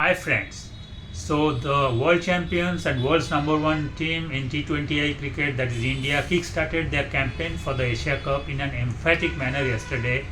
Hi friends. So the world champions and world's number one team in T20I cricket, that is India, kick-started their campaign for the Asia Cup in an emphatic manner yesterday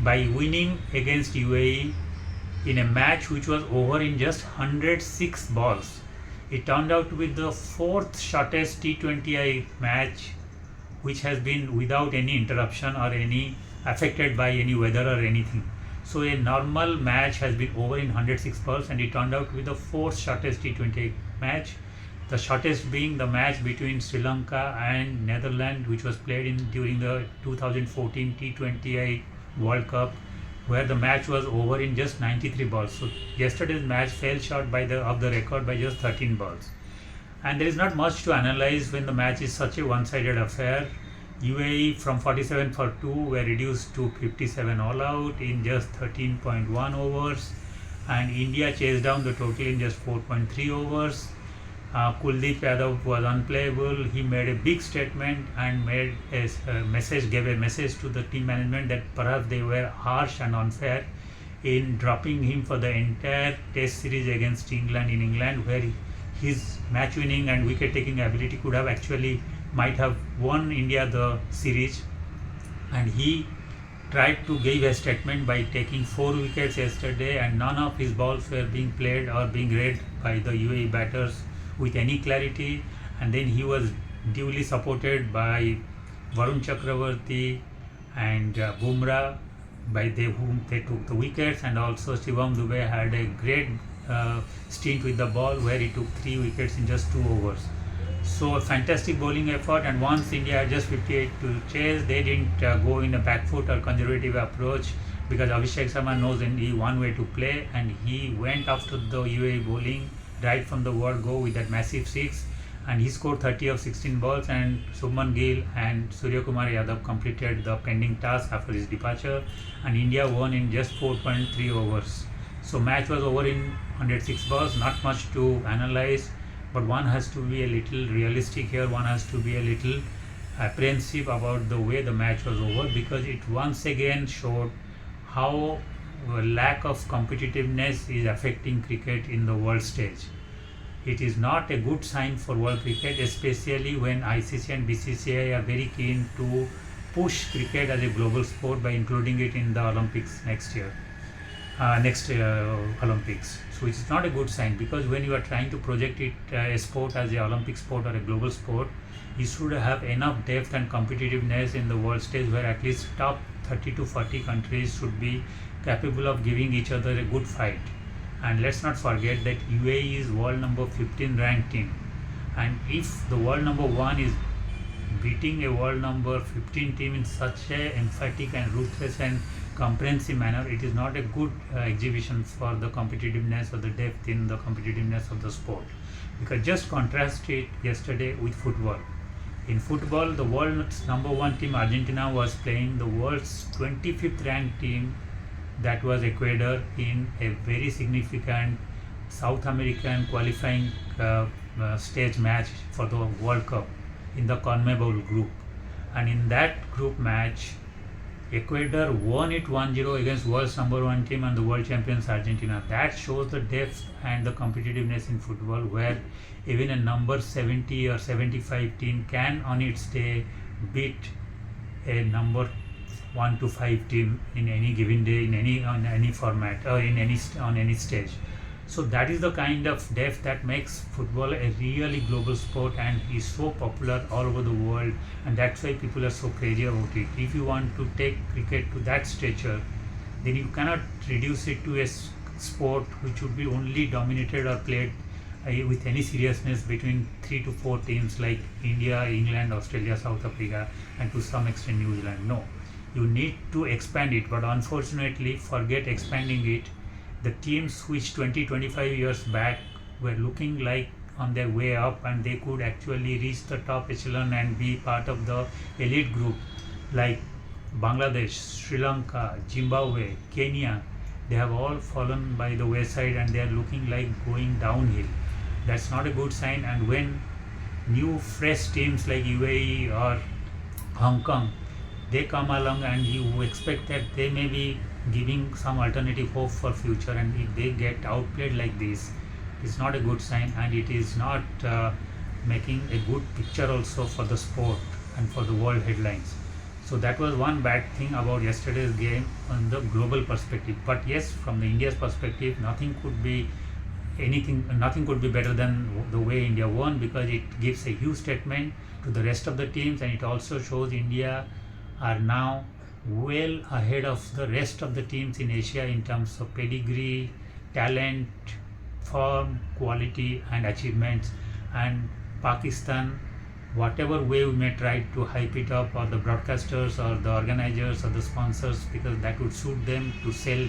by winning against UAE in a match which was over in just 106 balls. It turned out to be the fourth shortest T20I match which has been without any interruption or any affected by any weather or anything. So a normal match has been over in 106 balls and it turned out to be the fourth shortest T20 match. The shortest being the match between Sri Lanka and Netherlands, which was played in during the 2014 T20I World Cup, where the match was over in just 93 balls. So yesterday's match fell short of the record by just 13 balls. And there is not much to analyze when the match is such a one-sided affair. UAE from 47 for 2 were reduced to 57 all out in just 13.1 overs, and India chased down the total in just 4.3 overs. Kuldeep Yadav was unplayable. He made a big statement and gave a message to the team management that perhaps they were harsh and unfair in dropping him for the entire Test series against England in England, where his match winning and wicket taking ability could have actually might have won India the series. And he tried to give a statement by taking 4 wickets yesterday, and none of his balls were being played or being read by the UAE batters with any clarity. And then he was duly supported by Varun Chakravarti and Bumrah, whom they took the wickets, and also Shivam Dube had a great stint with the ball where he took 3 wickets in just 2 overs. So a fantastic bowling effort, and once India had just 58 to chase, they didn't go in a back foot or conservative approach, because Abhishek Sharma knows only one way to play, and he went after the UAE bowling right from the word go with that massive 6, and he scored 30 of 16 balls, and Shubman Gill and Surya Kumar Yadav completed the pending task after his departure, and India won in just 4.3 overs. So match was over in 106 balls. Not much to analyze, but one has to be a little realistic here. One has to be a little apprehensive about the way the match was over, because it once again showed how lack of competitiveness is affecting cricket in the world stage. It is not a good sign for world cricket, especially when ICC and BCCI are very keen to push cricket as a global sport by including it in the Olympics next Olympics. So it's not a good sign, because when you are trying to project it a sport as an Olympic sport or a global sport, you should have enough depth and competitiveness in the world stage where at least top 30 to 40 countries should be capable of giving each other a good fight. And let's not forget that UAE is world number 15 ranked team, and if the world number 1 is beating a world number 15 team in such a emphatic and ruthless and comprehensive manner, it is not a good exhibition for the competitiveness or the depth in the competitiveness of the sport. Because just contrast it yesterday with football. In football, the world's number 1 team Argentina was playing the world's 25th ranked team, that was Ecuador, in a very significant South American qualifying stage match for the World Cup in the CONMEBOL group. And in that group match, Ecuador won it 1-0 against world's number 1 team and the world champions Argentina. That shows the depth and the competitiveness in football, where even a number 70 or 75 team can on its day beat a number 1 to 5 team in any given day, on any format or on any stage. So that is the kind of depth that makes football a really global sport and is so popular all over the world, and that's why people are so crazy about it. If you want to take cricket to that stature, then you cannot reduce it to a sport which would be only dominated or played with any seriousness between 3 to 4 teams like India, England, Australia, South Africa, and to some extent New Zealand. No, you need to expand it, but unfortunately forget expanding it. The teams which 20-25 years back were looking like on their way up, and they could actually reach the top echelon and be part of the elite group, like Bangladesh, Sri Lanka, Zimbabwe, Kenya, they have all fallen by the wayside and they are looking like going downhill. That's not a good sign. And when new fresh teams like UAE or Hong Kong, they come along, and you expect that they may be giving some alternative hope for future. And if they get outplayed like this, it's not a good sign, and it is not making a good picture also for the sport and for the world headlines. So that was one bad thing about yesterday's game on the global perspective. But yes, from the India's perspective, nothing could be better than the way India won, because it gives a huge statement to the rest of the teams, and it also shows India are now well ahead of the rest of the teams in Asia in terms of pedigree, talent, form, quality, and achievements. And Pakistan, whatever way we may try to hype it up, or the broadcasters or the organizers or the sponsors, because that would suit them to sell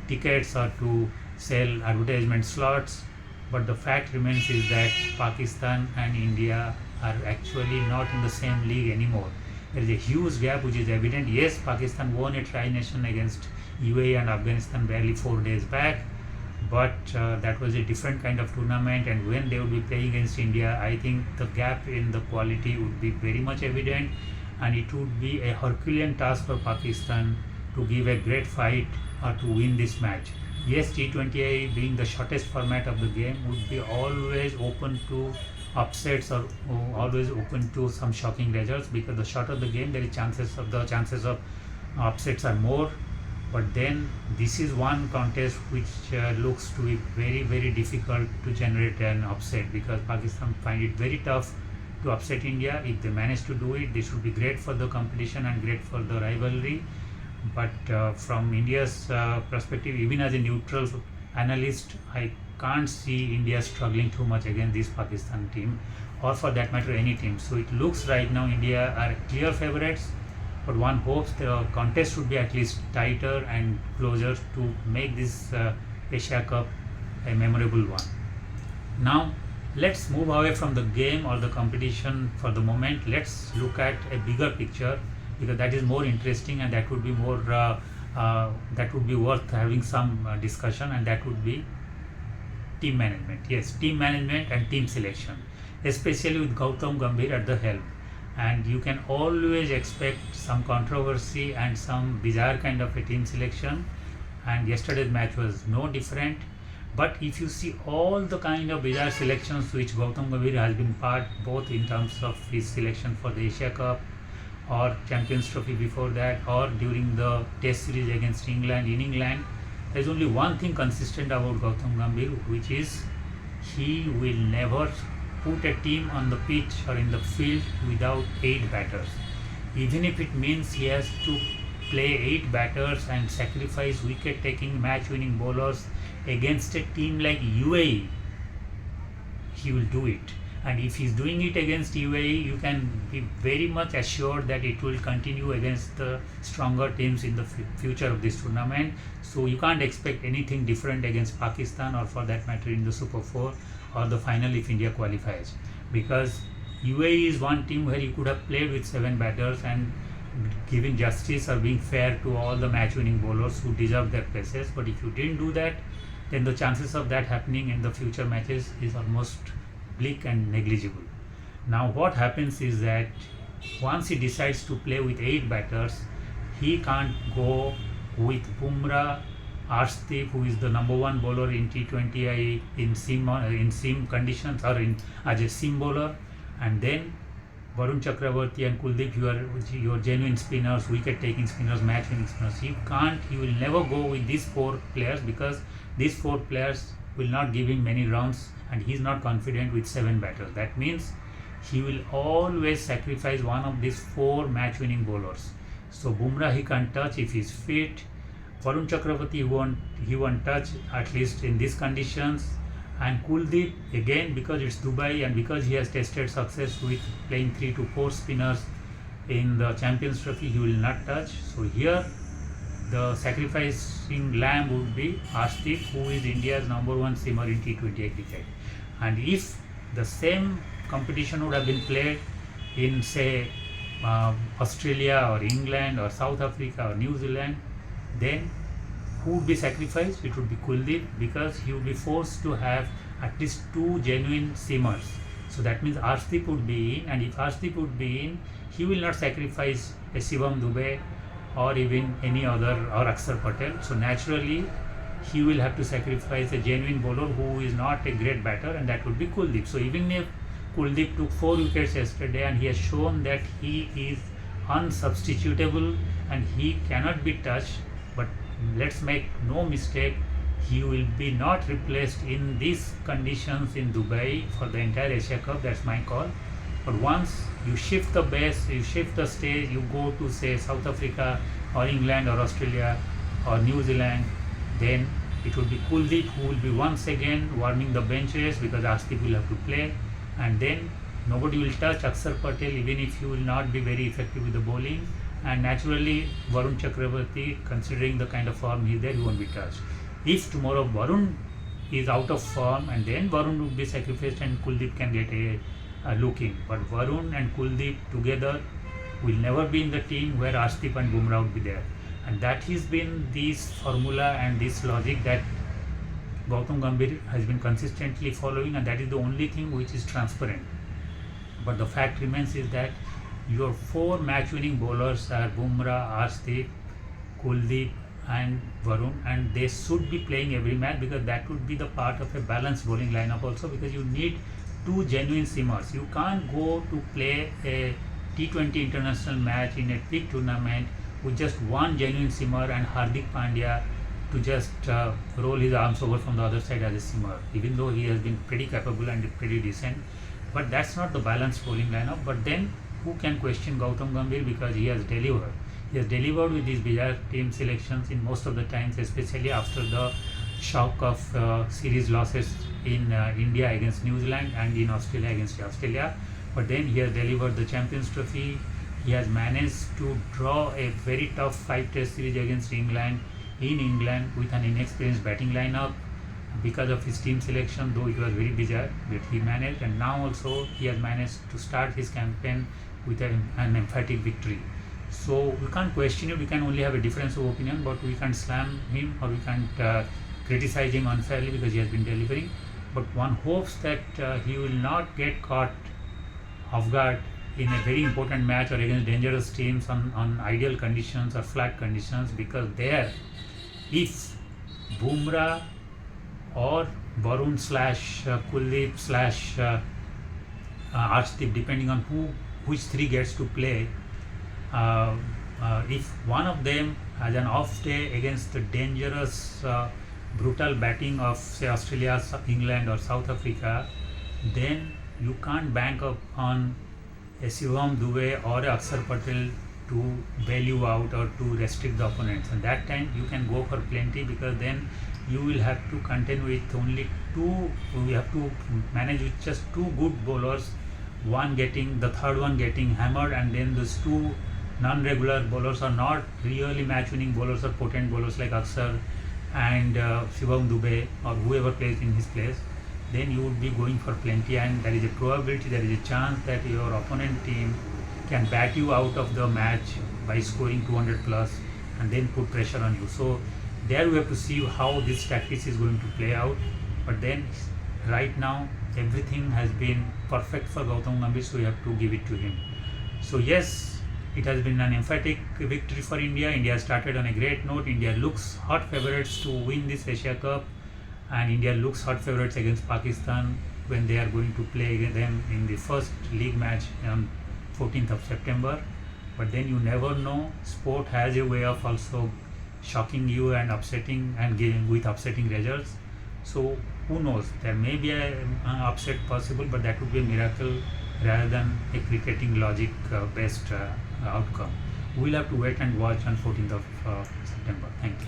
tickets or to sell advertisement slots, but the fact remains is that Pakistan and India are actually not in the same league anymore. There is a huge gap which is evident. Yes, Pakistan won a tri-nation against UAE and Afghanistan barely 4 days back, but that was a different kind of tournament, and when they would be playing against India, I think the gap in the quality would be very much evident, and it would be a Herculean task for Pakistan to give a great fight or to win this match. Yes, T20I being the shortest format of the game would be always open to upsets, or always open to some shocking results, because the shorter the game, there is chances of upsets are more. But then this is one contest which looks to be very, very difficult to generate an upset, because Pakistan find it very tough to upset India. If they manage to do it, this would be great for the competition and great for the rivalry. But from India's perspective, even as a neutral analyst, I can't see India struggling too much against this Pakistan team, or for that matter any team. So it looks right now India are clear favorites, but one hopes the contest would be at least tighter and closer to make this Asia Cup a memorable one. Now let's move away from the game or the competition for the moment. Let's look at a bigger picture, because that is more interesting, and that would be more that would be worth having some discussion, and that would be team management. Yes, team management and team selection, especially with Gautam Gambhir at the helm. And you can always expect some controversy and some bizarre kind of a team selection, and yesterday's match was no different. But if you see all the kind of bizarre selections which Gautam Gambhir has been part, both in terms of his selection for the Asia Cup or Champions Trophy before that, or during the Test series against England in England, there is only one thing consistent about Gautam Gambhir, which is he will never put a team on the pitch or in the field without 8 batters. Even if it means he has to play 8 batters and sacrifice wicket-taking, match-winning bowlers against a team like UAE, he will do it. And if he's doing it against UAE, you can be very much assured that it will continue against the stronger teams in the future of this tournament. So you can't expect anything different against Pakistan, or for that matter in the Super 4 or the final if India qualifies, because UAE is one team where you could have played with 7 batters and given justice or being fair to all the match-winning bowlers who deserve their places. But if you didn't do that, then the chances of that happening in the future matches is almost bleak and negligible. Now what happens is that once he decides to play with 8 batters, he can't go with Bumrah, Arshdeep, who is the number 1 bowler in T20I in seam conditions, or as a seam bowler, and then Varun Chakravarti and Kuldeep, your genuine spinners, wicket-taking spinners, match-winning spinners. He will never go with these 4 players, because these 4 players will not give him many runs, and he is not confident with 7 batters. That means he will always sacrifice one of these 4 match-winning bowlers. So Bumrah he can't touch if he is fit. Varun Chakravarti he won't touch, at least in these conditions. And Kuldeep, again, because it's Dubai and because he has tested success with playing 3 to 4 spinners in the Champions Trophy, he will not touch. So here the sacrificing lamb would be Arshdeep, who is India's number 1 seamer in T20I cricket. And if the same competition would have been played in, say, Australia or England or South Africa or New Zealand, then who would be sacrificed? It would be Kuldeep, because he would be forced to have at least 2 genuine seamers. So that means Arshdeep would be in, and if Arshdeep would be in, he will not sacrifice a Shivam Dube or even any other, or Akshar Patel. So naturally, he will have to sacrifice a genuine bowler who is not a great batter, and that would be Kuldeep. So even if Kuldeep took 4 wickets yesterday and he has shown that he is unsubstitutable and he cannot be touched, but let's make no mistake, he will be not replaced in these conditions in Dubai for the entire Asia Cup. That's my call. But once you shift the base, you shift the stage, you go to say South Africa or England or Australia or New Zealand, then it will be Kuldeep who will be once again warming the benches because Arshdeep will have to play, and then nobody will touch Akshar Patel even if he will not be very effective with the bowling, and naturally Varun Chakravarti, considering the kind of form he is there, he won't be touched. If tomorrow Varun is out of form, and then Varun will be sacrificed and Kuldeep can get a look in, but Varun and Kuldeep together will never be in the team where Arshdeep and Bumrah would be there. And that has been this formula and this logic that Gautam Gambhir has been consistently following, and that is the only thing which is transparent. But the fact remains is that your 4 match-winning bowlers are Bumrah, Arshdeep, Kuldeep and Varun, and they should be playing every match because that would be the part of a balanced bowling lineup also, because you need 2 genuine seamers. You can't go to play a T20 international match in a big tournament with just 1 genuine seamer and Hardik Pandya to just roll his arms over from the other side as a seamer, even though he has been pretty capable and pretty decent. But that's not the balanced bowling lineup. But then who can question Gautam Gambhir, because he has delivered. He has delivered with these bizarre team selections in most of the times, especially after the shock of series losses in India against New Zealand and in Australia against Australia. But then he has delivered the Champions Trophy. He has managed to draw a very tough 5-test series against England in England with an inexperienced batting lineup because of his team selection, though it was very bizarre, but he managed. And now also he has managed to start his campaign with an emphatic victory. So we can't question it, we can only have a difference of opinion, but we can't slam him or we can't criticize him unfairly because he has been delivering. But one hopes that he will not get caught off guard in a very important match or against dangerous teams on ideal conditions or flat conditions, because there, if Bumrah or Varun slash Kuldeep slash Arshdeep, depending on which 3 gets to play, if one of them has an off day against the dangerous brutal batting of say Australia, England or South Africa, then you can't bank up on a Shivam Dube or a Akshar Patel to bail you out or to restrict the opponents. And that time you can go for plenty, because then you will have to contend with only 2, you have to manage with just 2 good bowlers, the third one getting hammered, and then those 2 non-regular bowlers are not really match-winning bowlers or potent bowlers like Akshar and Shivam Dube or whoever plays in his place. Then you would be going for plenty, and there is a probability, there is a chance that your opponent team can bat you out of the match by scoring 200 plus and then put pressure on you. So there we have to see how this tactics is going to play out. But then right now everything has been perfect for Gautam Gambhir, so we have to give it to him. So yes, it has been an emphatic victory for India. India started on a great note. India looks hot favorites to win this Asia Cup, and India looks hot favorites against Pakistan when they are going to play them in the first league match on 14th of September. But then you never know, sport has a way of also shocking you and upsetting and giving with upsetting results. So who knows, there may be an upset possible, but that would be a miracle rather than a cricketing logic based outcome. We'll have to wait and watch on 14th of September. Thank you.